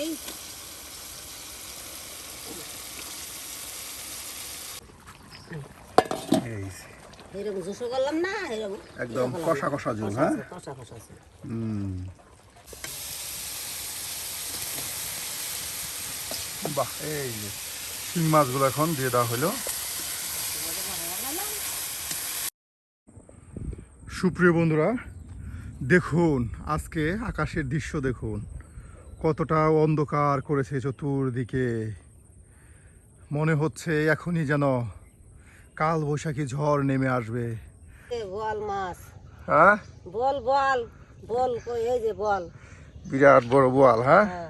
এই এই এরকম জোসো করলাম না, এরকম একদম কষা কষা ঝোল। হ্যাঁ, কষা কষা আছে। বাহ, এই যে শিং মাছগুলো এখন দিয়ে দেওয়া হলো। সুপ্রিয় বন্ধুরা, দেখুন আজকে আকাশের দৃশ্য দেখুন, কতটা অন্ধকার করেছে চতুর্দিকে। মনে হচ্ছে এখনই যেন কাল বৈশাখী ঝড় নেমে আসবে। বল মাছ, হ্যাঁ, বল বল বল, কই এই যে বল, বিরাট বড় বোয়াল। হ্যাঁ, হ্যাঁ।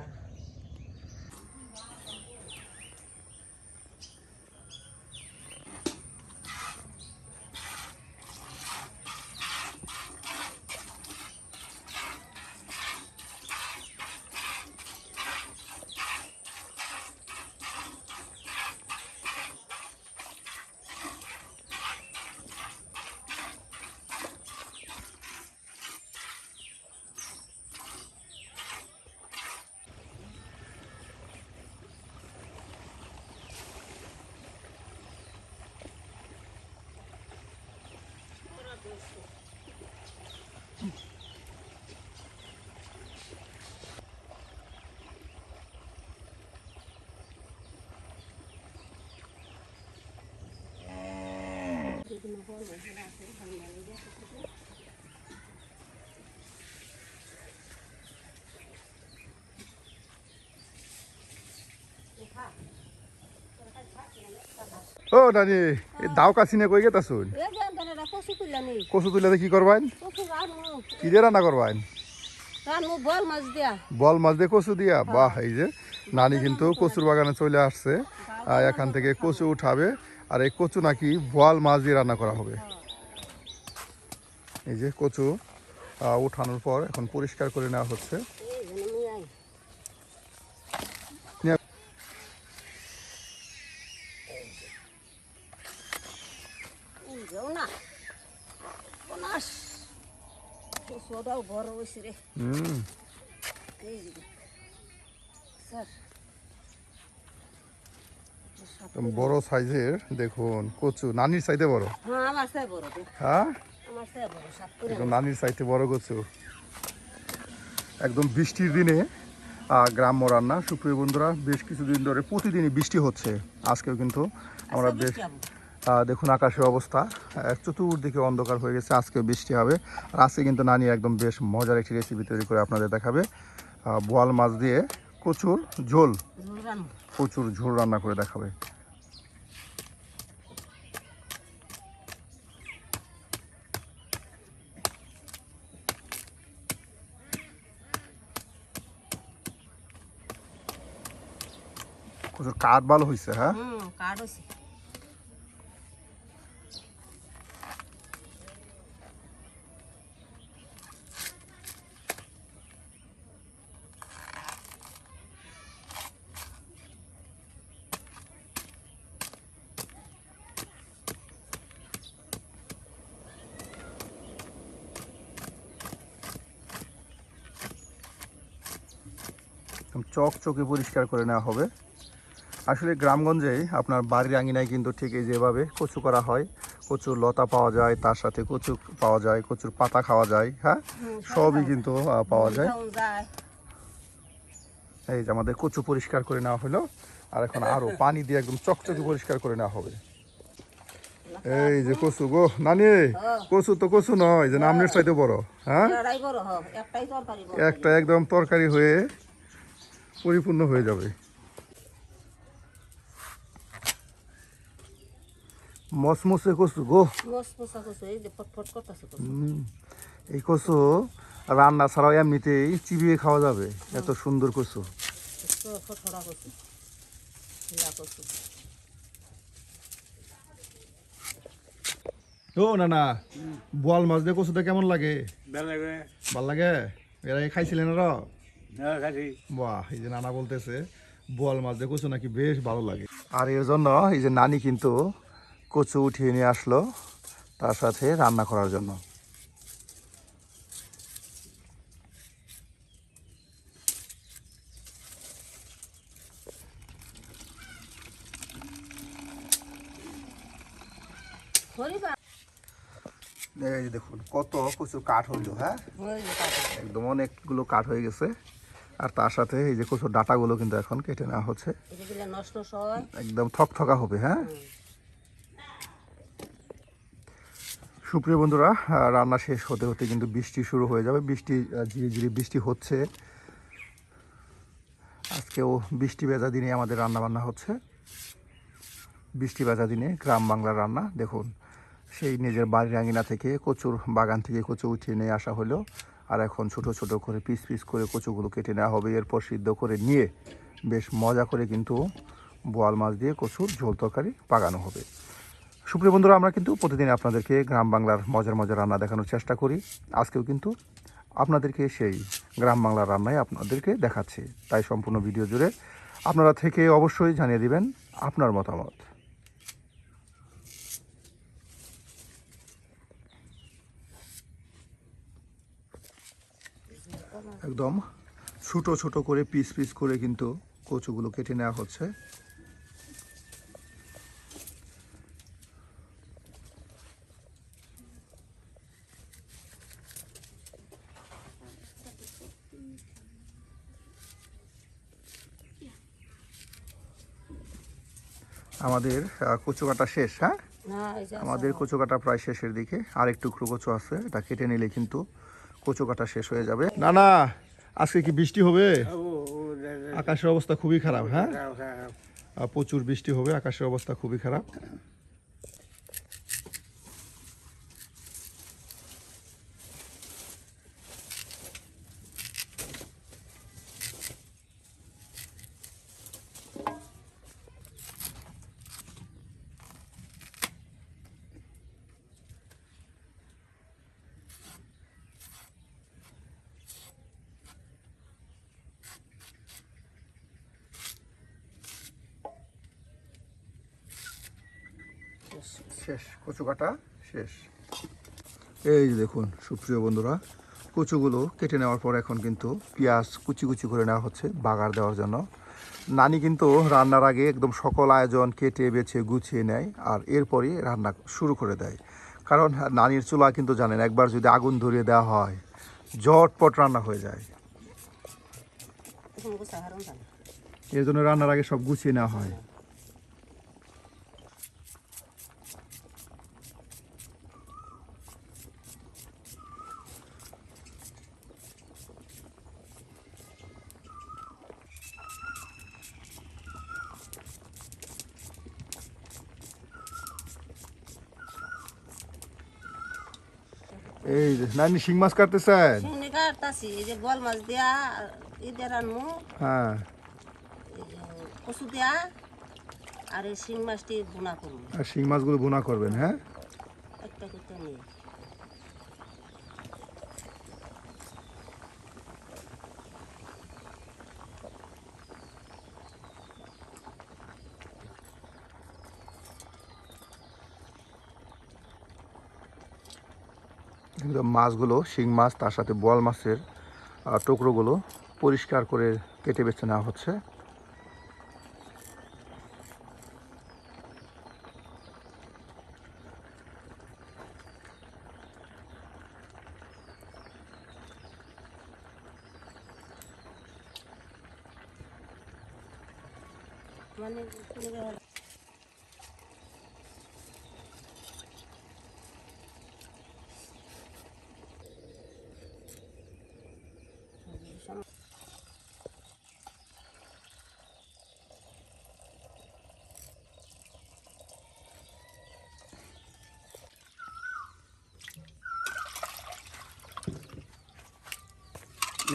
ও নানি, এই দাও কাছিনে কই গেতাছুন? এই যে আমরা কচু তুললাম, কচু তুলে কি করবেন? কচু রানু, কি দিয়ে রান্না করবেন? রানু বল মাছ দিয়া। বল মাছ দিয়ে কচু দিয়া? বাহ, এই যে নানি কিন্তু কচুর বাগানে চলে আসছে। এখান থেকে কচু উঠাবে, আর এই কচু নাকি বোয়াল মাছ দিয়ে রান্না করা হবে। এই যে কচু উঠানোর পর এখন পরিষ্কার করে নেওয়া হচ্ছে। এই যে আমি আই যাও না, বনাস কচুটাও বড় হয়েছে রে। এই যে স্যার, বড় সাইজের দেখুন কচু, নানির সাইজে বড়। হ্যাঁ আমার সাথে বড়, হ্যাঁ, আমার সাথে বড়, সাত করে একদম নানির সাইজে বড় কচু। একদম বৃষ্টির দিনে গ্রাম্য রান্না। সুপ্রিয় বন্ধুরা, বেশ কিছুদিন ধরে প্রতিদিনই বৃষ্টি হচ্ছে। আজকেও কিন্তু আমরা বেশ দেখুন আকাশের অবস্থা, চতুর্দিকে অন্ধকার হয়ে গেছে। আজকেও বৃষ্টি হবে। আর আজকে কিন্তু নানি একদম বেশ মজার একটি রেসিপি তৈরি করে আপনাদের দেখাবে। বোয়াল মাছ দিয়ে কচুর ঝোল, কচুর ঝোল রান্না করে দেখাবে। কচুর কাঠ ভালো হয়েছে। হ্যাঁ, কাঠ হয়েছে। চকচকে পরিষ্কার করে নেওয়া হবে। আসলে গ্রামগঞ্জেই আপনার বাড়ির আঙিনায় কিন্তু ঠিক এই যেভাবে কচু করা হয়, কচুর লতা পাওয়া যায়, তার সাথে কচু পাওয়া যায়, কচুর পাতা খাওয়া যায়। হ্যাঁ, সবই কিন্তু পাওয়া যায়। এই যে আমাদের কচু পরিষ্কার করে নেওয়া হলো, আর এখন আরো পানি দিয়ে একদম চকচকে পরিষ্কার করে নেওয়া হবে। এই যে কচু গো নানি, কচু তো কচু নয়, যে নামনের চাইতে বড়। হ্যাঁ, একটা একদম তরকারি হয়ে পরিপূর্ণ হয়ে যাবে। মসমসে কচু গো, এই কচু রান্না ছাড়াও এমনিতেই চিবিয়ে খাওয়া যাবে, এত সুন্দর কচু। ও না না, বোয়াল মাছ দিয়ে কচুটা কেমন লাগে? ভাল লাগে। এরা খাইছিলেন? বাহ, এই যে নানা বলতেছে বোয়াল মাছ দিয়ে কচু নাকি বেশ ভালো লাগে। আর এর জন্য এই যে নানি কিন্তু কচু উঠিয়ে নিয়ে আসলো তার সাথে রান্না করার জন্য। পরিবার এই যে দেখুন কত কচুর কাঠ হইলো, হ্যাঁ হয়ে যাবে। একদম অনেকগুলো কাঠ হয়ে গেছে। আর তার সাথে এই যে কচুর ডাঁটাগুলো কিন্তু এখন কেটে নেওয়া হচ্ছে, এটা দিলে নষ্ট হয়। একদম থকথকা হবে। হ্যাঁ সুপ্রিয় বন্ধুরা, রান্না শেষ হতে হতে কিন্তু বৃষ্টি শুরু হয়ে যাবে। বৃষ্টি ঝিরি ঝিরি বৃষ্টি হচ্ছে। আজকেও বৃষ্টি ভেজা দিনে আমাদের রান্না বান্না হচ্ছে। বৃষ্টি ভেজা দিনে গ্রাম বাংলার রান্না। দেখুন সেই নিজের বাড়ির আঙিনা থেকে কচুর বাগান থেকে কচু উঠিয়ে নিয়ে আসা হলো। আর এখন ছোট ছোট করে পিস পিস করে কচুগুলো কেটে নেওয়া হবে। এরপর সিদ্ধ করে নিয়ে বেশ মজা করে কিন্তু বোয়াল মাছ দিয়ে কচুর ঝোল তরকারি পাকানো হবে। সুপ্রিয় বন্ধুরা, আমরা কিন্তু প্রতিদিন আপনাদেরকে গ্রাম বাংলার মজার মজার রান্না দেখানোর চেষ্টা করি। আজকেও কিন্তু আপনাদেরকে সেই গ্রাম বাংলার রান্নায় আপনাদেরকে দেখাচ্ছি। তাই সম্পূর্ণ ভিডিও জুড়ে আপনারা থেকে অবশ্যই জানিয়ে দিবেন আপনার মতামত। একদম ছোট ছোট করে পিস পিস করে কিন্তু কচুগুলো কেটে নেওয়া হচ্ছে। আমাদের কচু কাটা শেষ। হ্যাঁ না এই যে আমাদের কচু কাটা প্রায় শেষের দিকে। আর একটু টুকরো কচু আছে, এটা কেটে নিলে কিন্তু কচু কাটা শেষ হয়ে যাবে। না না, আজকে কি বৃষ্টি হবে? আকাশের অবস্থা খুবই খারাপ। হ্যাঁ প্রচুর বৃষ্টি হবে, আকাশের অবস্থা খুবই খারাপ। শেষ, কচু কাটা শেষ। এই যে দেখুন সুপ্রিয় বন্ধুরা, কচুগুলো কেটে নেওয়ার পর এখন কিন্তু পেঁয়াজ কুচি কুচি করে নেওয়া হচ্ছে বাগার দেওয়ার জন্য। নানি কিন্তু রান্নার আগে একদম সকল আয়োজন কেটে বেছে গুছিয়ে নেয়, আর এরপরই রান্না শুরু করে দেয়। কারণ নানির চুলা কিন্তু জানেন, একবার যদি আগুন ধরিয়ে দেওয়া হয় ঝটপট রান্না হয়ে যায়। এখন গোসা হারুন জানে। এর জন্য রান্নার আগে সব গুছিয়ে নেওয়া হয়। এই যে নানি শিং মাছ কাটতেছেন? শুনি কাটতাছি এই যে বল মাছ দিয়া ই দিয়া রানমু, হ্যাঁ এই যে কচু দিয়া আর এই শিং মাছটি ভুনা করবো আর শিং মাছগুলো ভুনা করবেন। হ্যাঁ একটা করতে নিয়ে। একদম মাছগুলো শিং মাছ তার সাথে বোয়াল মাছের টুকরোগুলো পরিষ্কার করে কেটে বেছে নেওয়া হচ্ছে। মানে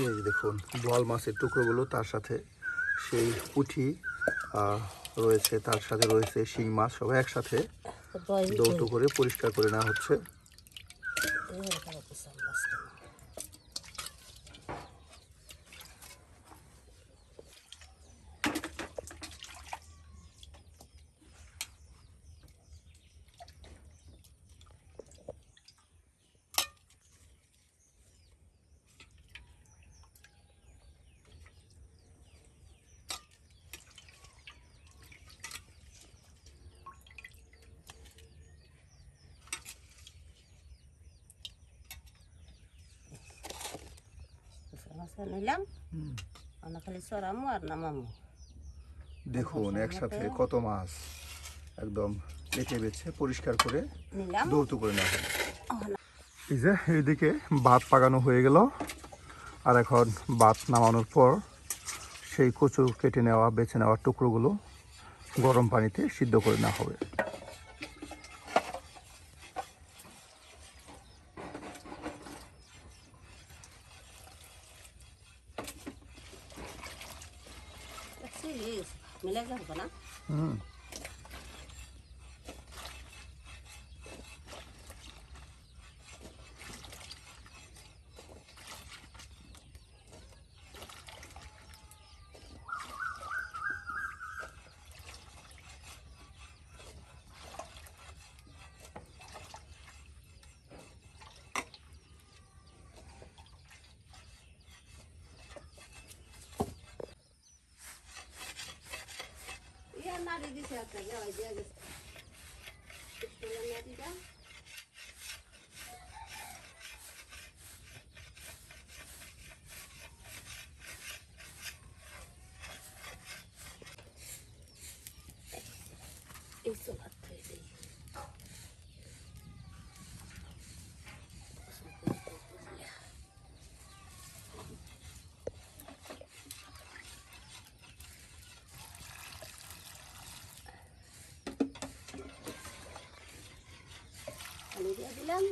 এই যে দেখুন বোয়াল মাছের টুকরোগুলো, তার সাথে সেই পুঁটি রয়েছে, তার সাথে রয়েছে শিং মাছ, সবাই একসাথে দৌটো করে পরিষ্কার করে নেওয়া হচ্ছে। মাছটা নিলাম আমরা খালি চড়ামো আর নামামো। দেখুন একসাথে কত মাছ একদম বেছে বেছে পরিষ্কার করে নিলাম। ধৌত করে নেওয়া হবে। এই যে এইদিকে ভাত পাকানো হয়ে গেল, আর এখন ভাত নামানোর পর সেই কচু কেটে নেওয়া বেছে নেওয়া টুকরোগুলো গরম পানিতে সিদ্ধ করে নেওয়া হবে। মিলে যাবো না? নাড়ি দিছে একটা ওই দিয়ে গেছে নাড়িটা। এই চলার থেকে দিই দিলাম।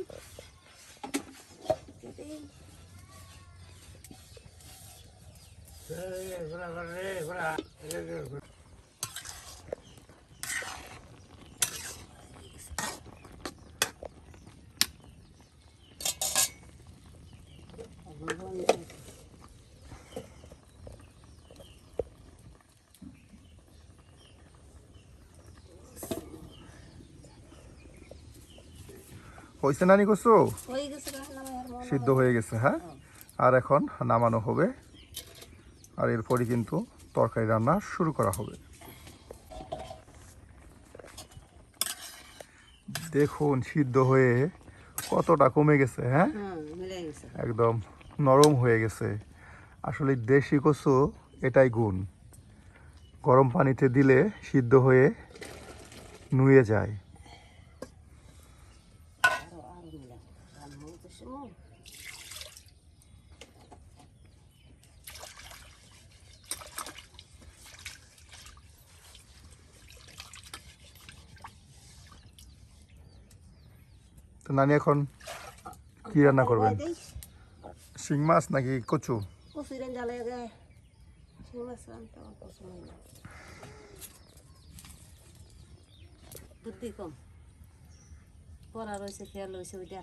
হয়েছে নানি কচু হয়ে গেছে, সিদ্ধ হয়ে গেছে। হ্যাঁ, আর এখন নামানো হবে, আর এরপরই কিন্তু তরকারি রান্না শুরু করা হবে। দেখুন সিদ্ধ হয়ে কতটা কমে গেছে। হ্যাঁ, একদম নরম হয়ে গেছে। আসলে দেশি কচু এটাই গুণ, গরম পানিতে দিলে সিদ্ধ হয়ে নুয়ে যায়। তো নানি এখন কি রান্না করবেন? শিং মাছ নাকি কচু? কচু রান্না লাগে, শিং মাছ রান্না কচু না। বুদ্ধি কম পড়া রয়েছে, খেয়াল রয়েছে ওইটা।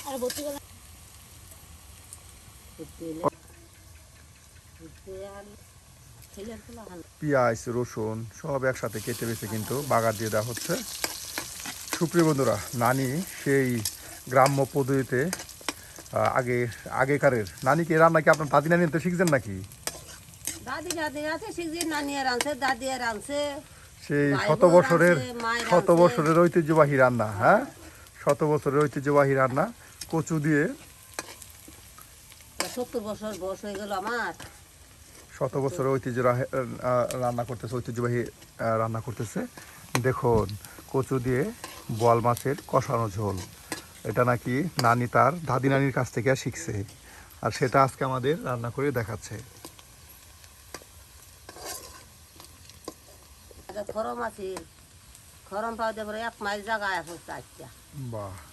আর ভর্তি করে পেঁয়াজ রসুন সব একসাথে কেটে বেছে কিন্তু বাগার দিয়ে দেওয়া হচ্ছে। সুপ্রিয় বন্ধুরা, নানি সেই গ্রাম্য পদ্ধতিতে আগেকারের নানিকে রান্না কি আপনার দাদি নানি তো শিখছেন নাকি? দাদি দাদি আছে শিখছি, নানি আর আনছে, দাদি আর আনছে। সেই শত বছরের ঐতিহ্যবাহী রান্না। হ্যাঁ, শত বছরের ঐতিহ্যবাহী রান্না কচু দিয়ে। 70 বছর বয়স হয়ে গেল আমার। শত বছরের ঐতিহ্যবাহী রান্না করতেছে। দেখুন কচু দিয়ে বোয়াল মাছের কষানো ঝোল, এটা নাকি নানি তার দাদি নানির কাছ থেকে শিখছে, আর সেটা আজকে আমাদের রান্না করে দেখাচ্ছে। খরম আছে, খরম পাওয়া দেবো 1 মাইল জায়গায় হচ্ছে। আচ্ছা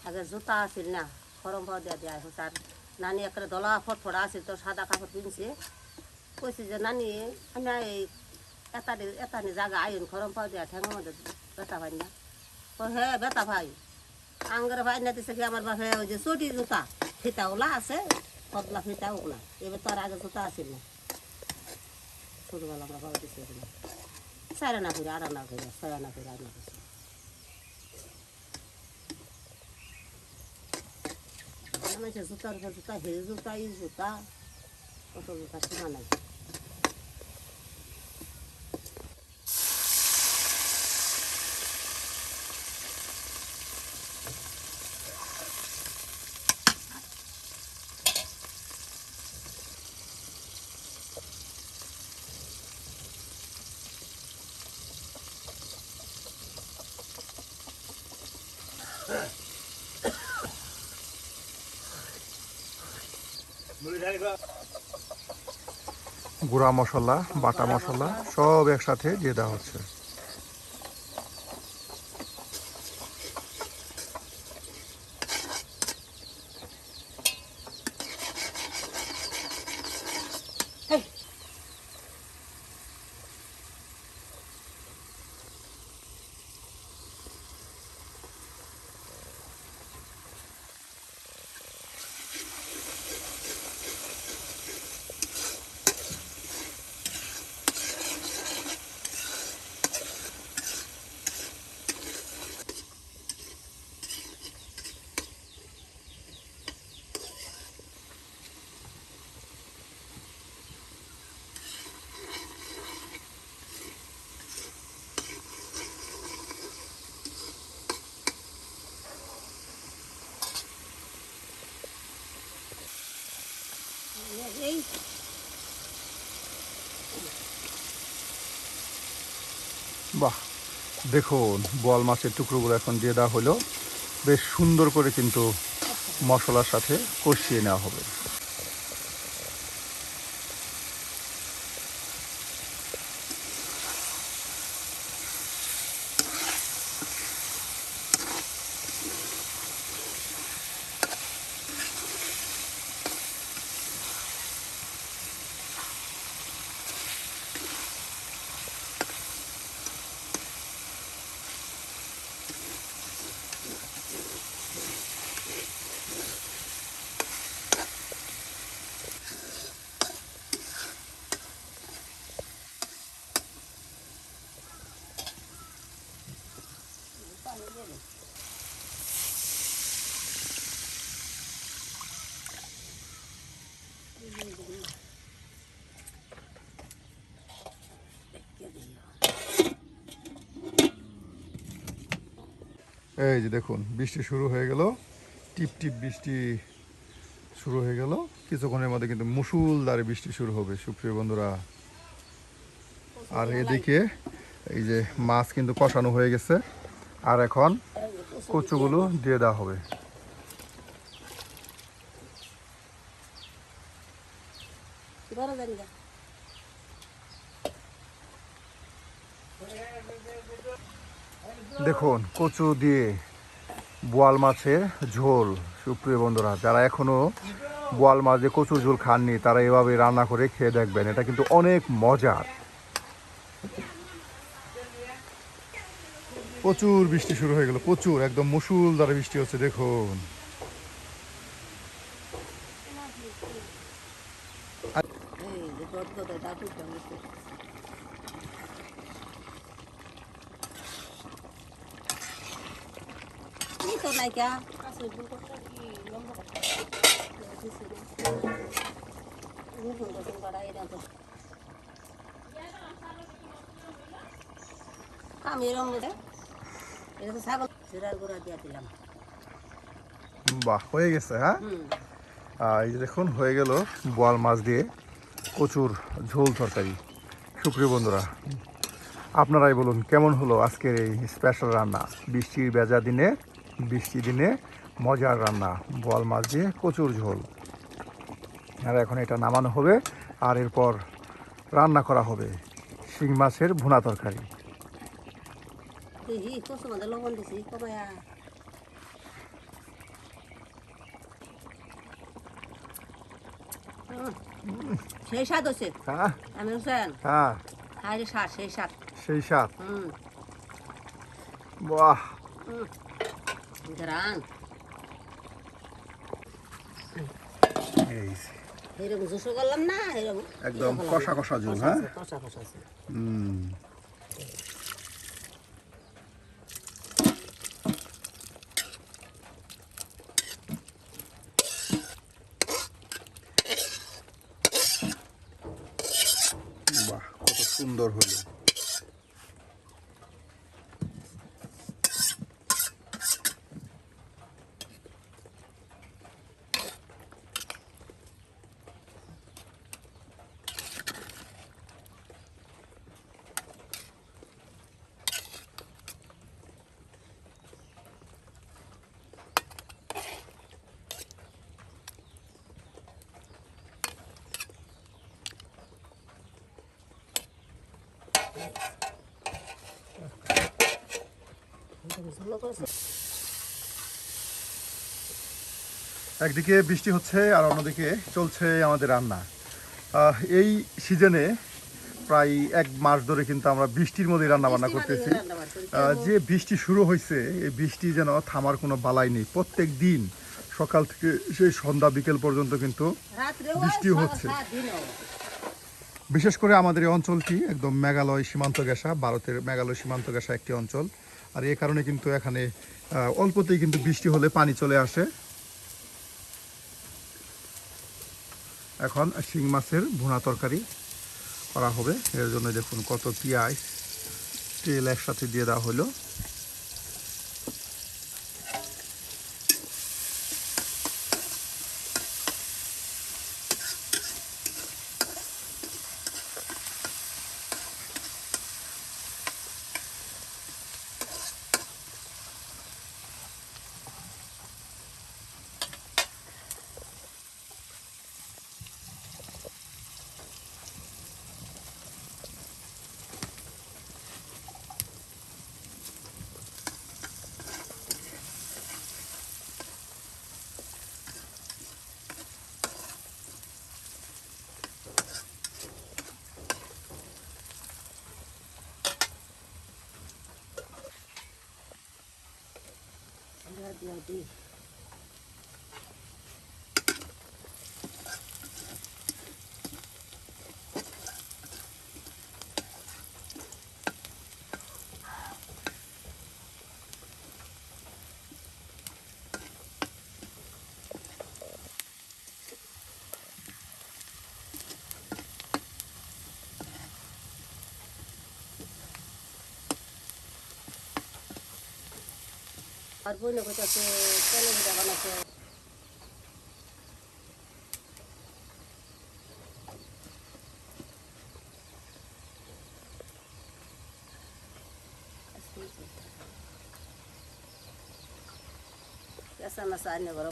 আগে জুতা আছিল না, খরম পাওয়া দেওয়া হচ্ছে। আর নানি একটা দলা ফটফটা আছে, তো সাদা কাপড় কিনছে। কইছে যে নানি আমি এই এতানি জায়গা আইন খরম পাওয়া দেওয়া ঠ্যাঙের মধ্যে ব্যথা ভাই না। হ্যাঁ ব্যথা ভাই আঙ্গের ভাই না দিছে কি আমার বাপে ওই যে চটি জুতা ফিতা ওলা আছে, পতলা ফিতা ওগুলা। এবার তো আর আগে জুতা আছিল না, ছোটবেলা আমরা পাওয়া দিচ্ছে ওগুলো। 4 আনা করে 8 আনা করে 6 আনা করে রান্না করছে। জুতার উপর জুতা, হে জুতা, ই জুতা, কত লোকের সীমা নাই। গুঁড়া মশলা, বাটা মশলা সব একসাথে দিয়ে দেওয়া হচ্ছে। এই বাহ, দেখুন বোয়াল মাছের টুকরোগুলো এখন দিয়ে দেওয়া হলো। বেশ সুন্দর করে কিন্তু মশলার সাথে কষিয়ে নেওয়া হবে। এই যে দেখুন বৃষ্টি শুরু হয়ে গেল, টিপ টিপ বৃষ্টি শুরু হয়ে গেল। কিছুক্ষণের মধ্যে কিন্তু মুষলধারে বৃষ্টি শুরু হবে সুপ্রিয় বন্ধুরা। আর এদিকে এই যে মাছ কিন্তু কষানো হয়ে গেছে, আর এখন কচুগুলো দিয়ে দেওয়া হবে। বড় জানি না। দেখুন কচু দিয়ে বোয়াল মাছের ঝোল। সুপ্রিয় বন্ধুরা, যারা এখনো বোয়াল মাছ দিয়ে কচুর ঝোল খাননি তারা এভাবে রান্না করে খেয়ে দেখবেন, এটা কিন্তু অনেক মজার। প্রচুর বৃষ্টি শুরু হয়ে গেল, প্রচুর একদম মুষলধারে বৃষ্টি হচ্ছে দেখুন। এই যে গদগদে দাদু জমেছে। এই তো নাইকা আছে দুটো কি লম্বা কথা দিছি না রুকুন রুকুন বাড়াই না তো আমি এরম রে এটা তো ছাগল জিরার গুঁড়া দিয়ে দিলাম। বাহ, হয়ে গেছে। হ্যাঁ, এই যে দেখুন হয়ে গেল বোয়াল মাছ দিয়ে কচুর ঝোল তরকারি। সুপ্রিয় বন্ধুরা, আপনারাই বলুন কেমন হলো আজকের এই স্পেশাল রান্না। বৃষ্টির ভেজা দিনে, বৃষ্টি দিনে মজার রান্না বোয়াল মাছ দিয়ে কচুর ঝোল। আর এখন এটা নামানো হবে, আর এরপর রান্না করা হবে শিং মাছের ভুনা তরকারি। এই কচু মধ্যে লবণ দিছি কমায়া সেই স্বাদ হচ্ছে। হ্যাঁ আমি হোসেন হ্যাঁ, হাই রে স্বাদ সেই স্বাদ। সেই স্বাদ। বাহ, গ্রান এই এরকম জোসো করলাম না, এরকম একদম কষা কষা ঝোল। হ্যাঁ, কষা কষা আছে। সুন্দর হলো। একদিকে বৃষ্টি হচ্ছে আর অন্যদিকে চলছে আমাদের রান্না। এই সিজনে প্রায় 1 মাস ধরে কিন্তু আমরা বৃষ্টির মধ্যে রান্না বান্না করতেছি। যে বৃষ্টি শুরু হয়েছে, এই বৃষ্টি যেন থামার কোনো বালাই নেই। প্রত্যেক দিন সকাল থেকে সেই সন্ধ্যা বিকেল পর্যন্ত কিন্তু বৃষ্টি হচ্ছে। বিশেষ করে আমাদের এই অঞ্চলটি একদম মেঘালয় সীমান্ত ঘেঁষা, ভারতের মেঘালয় সীমান্ত ঘেঁষা একটি অঞ্চল। আর এই কারণে কিন্তু এখানে অল্পতেই কিন্তু বৃষ্টি হলে পানি চলে আসে। এখন শিং মাছের ভুনা তরকারি করা হবে। এর জন্য দেখুন কত পেঁয়াজ তেল একসাথে দিয়ে দেওয়া হলো। আর বই না করতেছে তেলে ভিটা বানাচ্ছে। কেসা না সাইনে বড়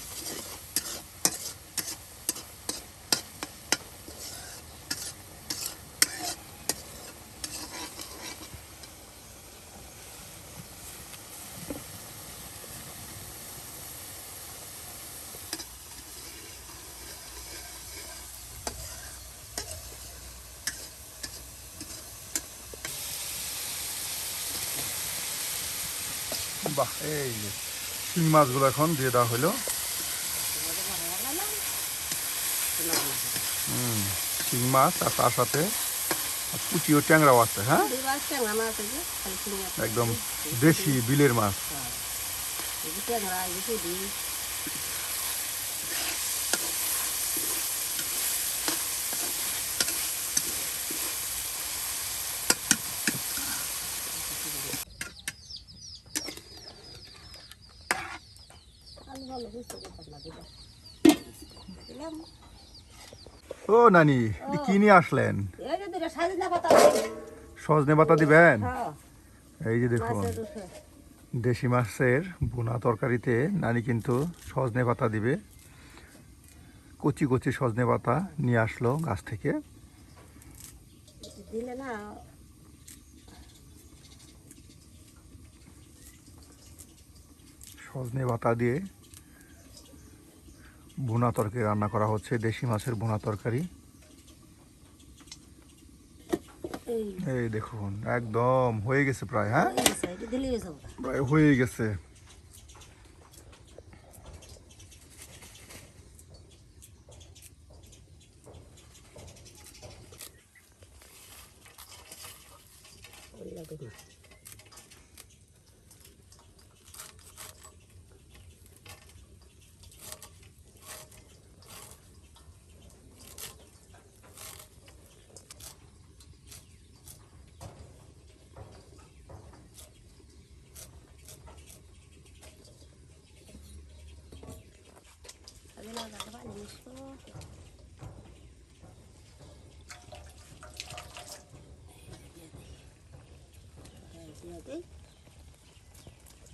বাহ, এই যে শিং মাছগুলো এখন দিয়ে দেওয়া হলো। শিং মাছ আর তার সাথে পুঁটি ও ট্যাংরাও আছে। হ্যাঁ, একদম দেশি বিলের মাছ। ও নানি, কি নিয়ে আসলেন? সজনে পাতা দিবেন? এই যে দেখুন, দেশি মাছের ভুনা তরকারিতে নানি কিন্তু সজনে পাতা দিবে। কচি কচি সজনে পাতা নিয়ে আসলো গাছ থেকে। সজনে পাতা দিয়ে ভুনা তরকারি রান্না করা হচ্ছে, দেশি মাছের ভুনা তরকারি। এই দেখুন একদম হয়ে গেছে প্রায়। হ্যাঁ, প্রায় হয়ে গেছে।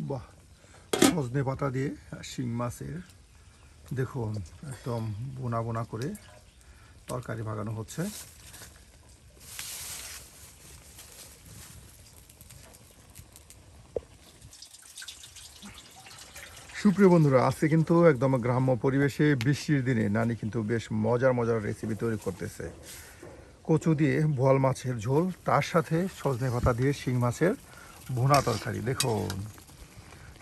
বাহ, সজনে পাতা দিয়ে শিং মাছের দেখুন একদম বোনা বোনা করে তরকারি ভাগানো হচ্ছে। সুপ্রিয় বন্ধুরা, আজকে কিন্তু একদম গ্রাম্য পরিবেশে বৃষ্টির দিনে নানি কিন্তু বেশ মজার মজার রেসিপি তৈরি করতেছে। কচু দিয়ে বোয়াল মাছের ঝোল, তার সাথে সজনে পাতা দিয়ে শিং মাছের ভুনা তরকারি। দেখুন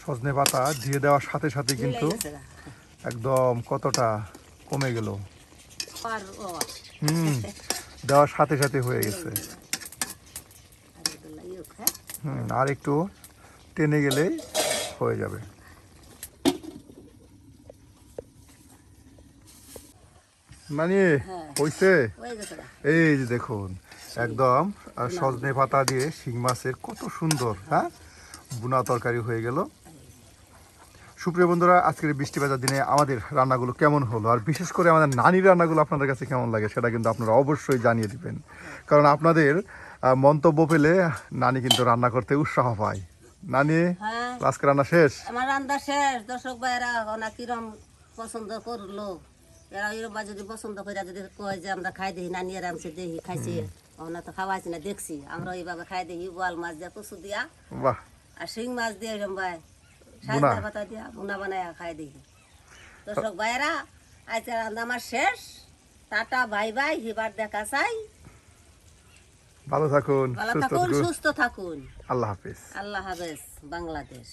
সজনে পাতা দিয়ে দেওয়ার সাথে সাথে কিন্তু একদম কতটা কমে গেল। দেওয়ার সাথে সাথে হয়ে গেছে। আর একটু টেনে গেলেই হয়ে যাবে। নানি হইছে? এই যে দেখুন একদম সজনে পাতা দিয়ে শিং মাছের কত সুন্দর বুনা তরকারি হয়ে গেল। সুপ্রিয় বন্ধুরা, আজকের বৃষ্টি ভেজা দিনে আমাদের রান্নাগুলো কেমন হলো, আর বিশেষ করে আমাদের নানির রান্নাগুলো আপনাদের কাছে কেমন লাগে সেটা কিন্তু আপনারা অবশ্যই জানিয়ে দিবেন, কারণ আপনাদের মন্তব্য পেলে নানি কিন্তু রান্না করতে উৎসাহ পায়। নানি, আজকে রান্না শেষ? আমার রান্না শেষ। দর্শক ভাইরা ওনা কিরম পছন্দ করলো, এরা এরকম যদি পছন্দ করে যদি কয় যে আমরা খাই দেখি, নানি আর আমছে দেখি খাইছি, ওনা তো খাওয়াইছি না দেখছি, আমরা এইভাবে খাই দেখি বোয়াল মাছ দিয়ে কচু দিয়া বাহ, আর শিং মাছ দিয়ে এরকম ভাই সাজনা পাতা দিয়া বুনা বানায় খাই দেখি। দর্শক ভাইরা আজকে রান্না আমার শেষ। টাটা, বাই বাই, এবার দেখা চাই। ভালো থাকুন, ভালো থাকুন, সুস্থ থাকুন। আল্লাহ হাফেজ। আল্লাহ হাফেজ। বাংলাদেশ।